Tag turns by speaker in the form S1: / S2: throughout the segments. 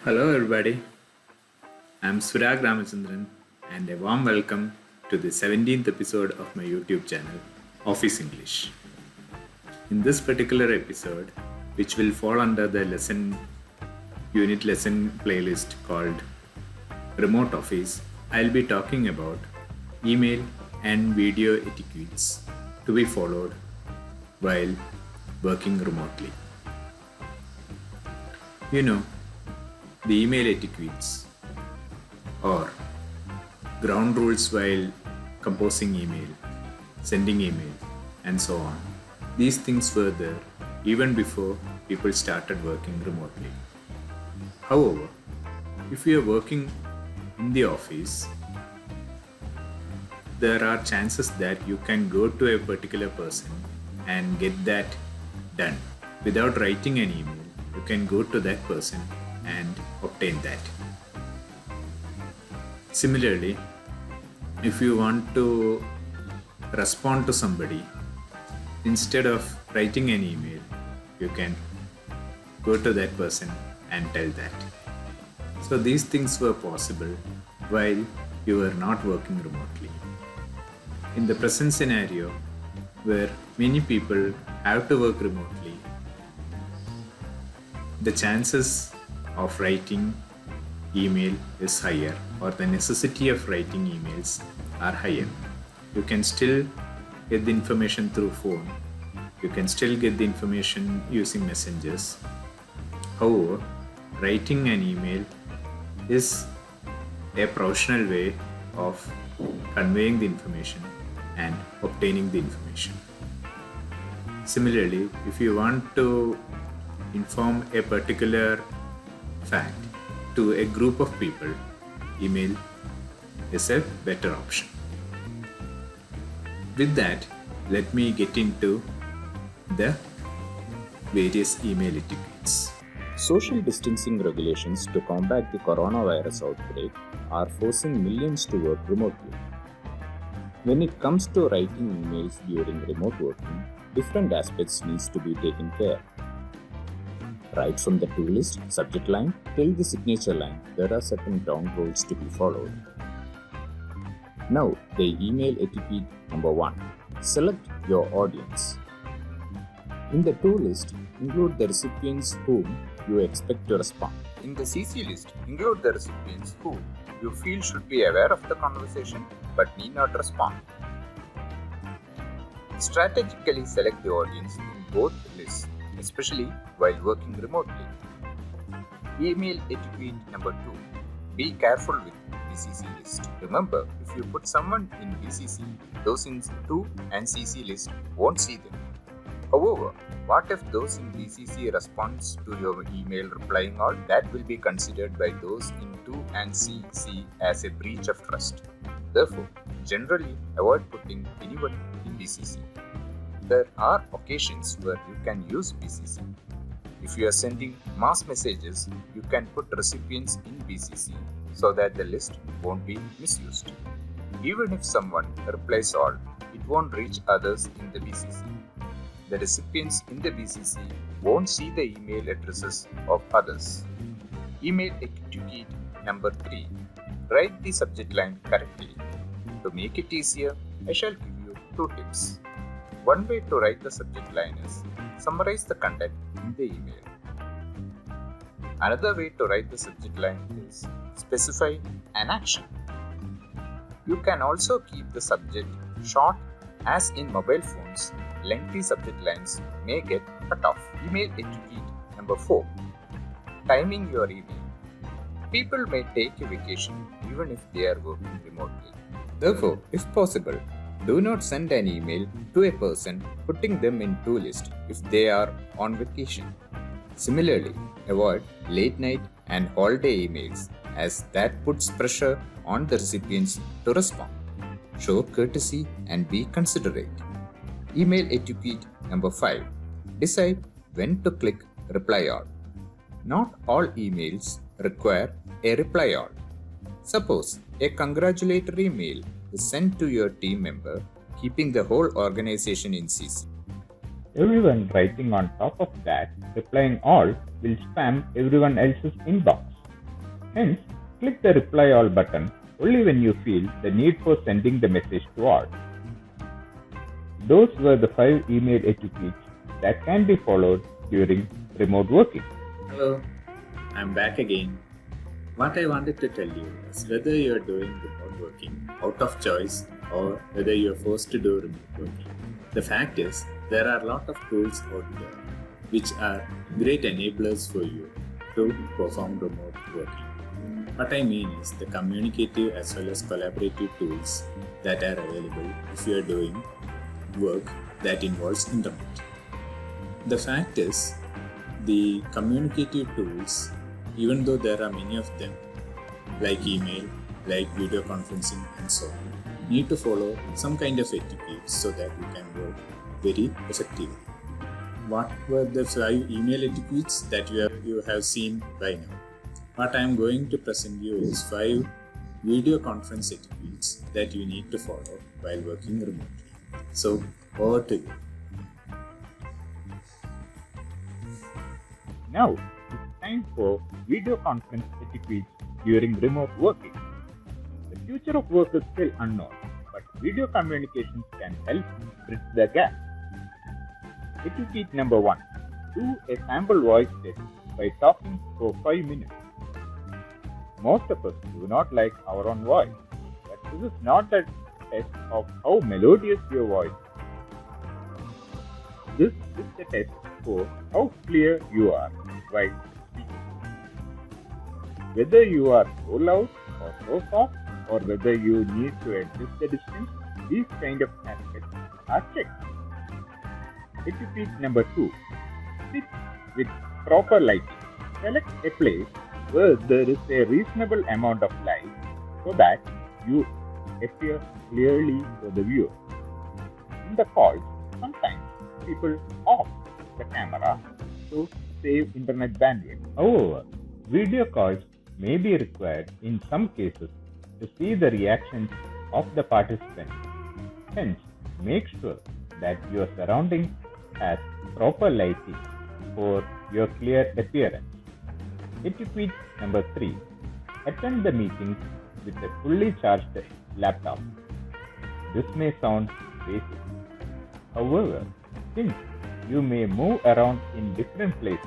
S1: Hello, everybody. I'm Surag Ramachandran, and a warm welcome to the 17th episode of my YouTube channel, Office English. In this particular episode, which will fall under the unit lesson playlist called Remote Office, I'll be talking about email and video etiquettes to be followed while working remotely. You know, the email etiquettes or ground rules while composing email, sending email, and so on. These things were there even before people started working remotely. However, if you are working in the office, there are chances that you can go to a particular person and get that done. Without writing an email, you can go to that person and obtain that. Similarly, if you want to respond to somebody, instead of writing an email, you can go to that person and tell that. So these things were possible while you were not working remotely. In the present scenario, where many people have to work remotely, the chances of writing email is higher, or the necessity of writing emails are higher. You can still get the information through phone. You can still get the information using messengers. However, writing an email is a professional way of conveying the information and obtaining the information. Similarly, if you want to inform a particular fact to a group of people, email is a better option. With that, let me get into the various email etiquettes.
S2: Social distancing regulations to combat the coronavirus outbreak are forcing millions to work remotely. When it comes to writing emails during remote working, different aspects needs to be taken care. Right from the to list subject line till the signature line, there are certain ground rules to be followed. Now, the email etiquette number 1. Select your audience. In the to list, include the recipients whom you expect to respond.
S3: In the CC list, include the recipients who you feel should be aware of the conversation but need not respond. Strategically select the audience in both lists, especially while working remotely. Email etiquette number 2. Be careful with BCC list. Remember, if you put someone in BCC, those in to and CC list won't see them. However, what if those in BCC responds to your email replying all? That will be considered by those in to and CC as a breach of trust. Therefore, generally avoid putting anyone in BCC. There are occasions where you can use BCC. If you are sending mass messages, you can put recipients in BCC so that the list won't be misused. Even if someone replies all, it won't reach others in the BCC. The recipients in the BCC won't see the email addresses of others. Email etiquette number 3. Write the subject line correctly. To make it easier, I shall give you 2 tips. One way to write the subject line is summarize the content in the email. Another way to write the subject line is specify an action. You can also keep the subject short, as in mobile phones, lengthy subject lines may get cut off. Email etiquette number 4. Timing your email. People may take a vacation even if they are working remotely. Therefore, if possible, do not send an email to a person putting them in to list if they are on vacation. Similarly, avoid late night and holiday emails, as that puts pressure on the recipients to respond. Show courtesy and be considerate. Email etiquette number 5. Decide when to click reply all. Not all emails require a reply all. Suppose a congratulatory mail is sent to your team member, keeping the whole organization in CC.
S4: Everyone writing on top of that, replying all, will spam everyone else's inbox.
S2: Hence, click the reply all button only when you feel the need for sending the message to all. Those were the 5 email etiquettes that can be followed during remote working.
S1: Hello, I'm back again. What I wanted to tell you is whether you're doing remote working out of choice or whether you're forced to do remote working. The fact is, there are a lot of tools out there which are great enablers for you to perform remote working. What I mean is the communicative as well as collaborative tools that are available if you're doing work that involves internet. The fact is, the communicative tools, even though there are many of them, like email, like video conferencing and so on, need to follow some kind of etiquette so that you can work very effectively. What were the 5 email etiquettes that you have seen by now? What I am going to present you is 5 video conference etiquettes that you need to follow while working remotely. So, over to you.
S2: Now, it's time for video conference etiquette during remote working. The future of work is still unknown, but video communications can help bridge the gap. Etiquette number 1. Do a sample voice test by talking for 5 minutes. Most of us do not like our own voice, but this is not a test of how melodious your voice is. This is the test for how clear you are while speaking. Whether you are so loud or so soft, or whether you need to adjust the distance, these kind of aspects are checked. Etiquette number 2. Sit with proper lighting. Select a place where there is a reasonable amount of light so that you appear clearly for the viewer. In the calls, sometimes people off the camera to save internet bandwidth. However, video calls may be required in some cases to see the reactions of the participants. Hence, make sure that your surroundings has proper lighting for your clear appearance. Etiquette number 3. Attend the meetings with a fully charged laptop. This may sound basic. However, since you may move around in different places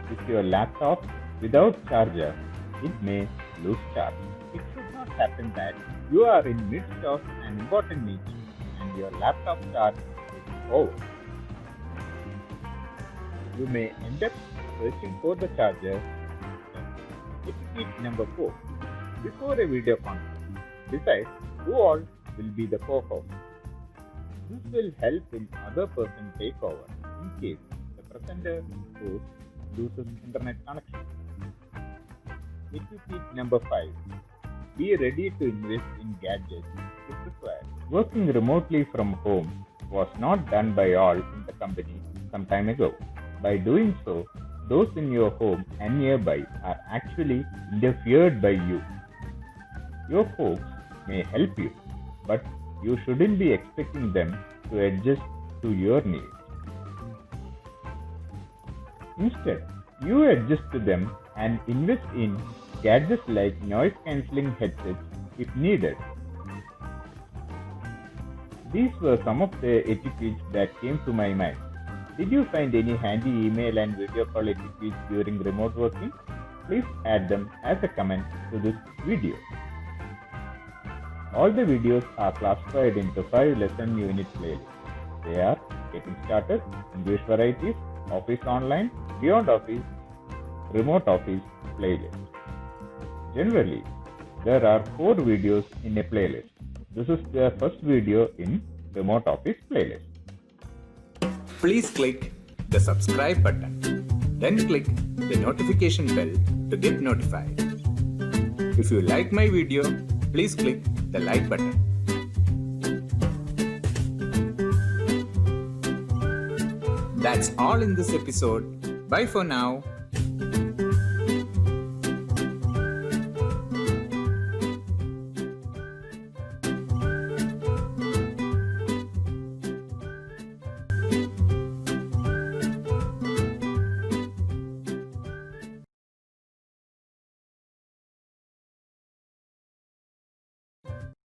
S2: with your laptop without charger, it may lose charge. It should not happen that you are in midst of an important meeting and your laptop charge is over. You may end up searching for the charger. Etiquette number 4. Before a video conference, decide who all will be the co-host. This will help in other person take over in case the presenter host loses internet connection. Etiquette number 5. Be ready to invest in gadgets if required. Working remotely from home was not done by all in the company some time ago. By doing so, those in your home and nearby are actually interfered by you. Your folks may help you, but you shouldn't be expecting them to adjust to your needs. Instead, you adjust to them and invest in gadgets like noise-cancelling headsets if needed. These were some of the etiquettes that came to my mind. Did you find any handy email and video call etiquettes during remote working? Please add them as a comment to this video. All the videos are classified into 5 lesson unit playlists. They are Getting Started, English Varieties, Office Online, Beyond Office, Remote Office playlist. Generally, there are 4 videos in a playlist. This is the first video in Remote Office playlist.
S3: Please click the subscribe button. Then click the notification bell to get notified. If you like my video, please click the like button. That's all in this episode. Bye for now.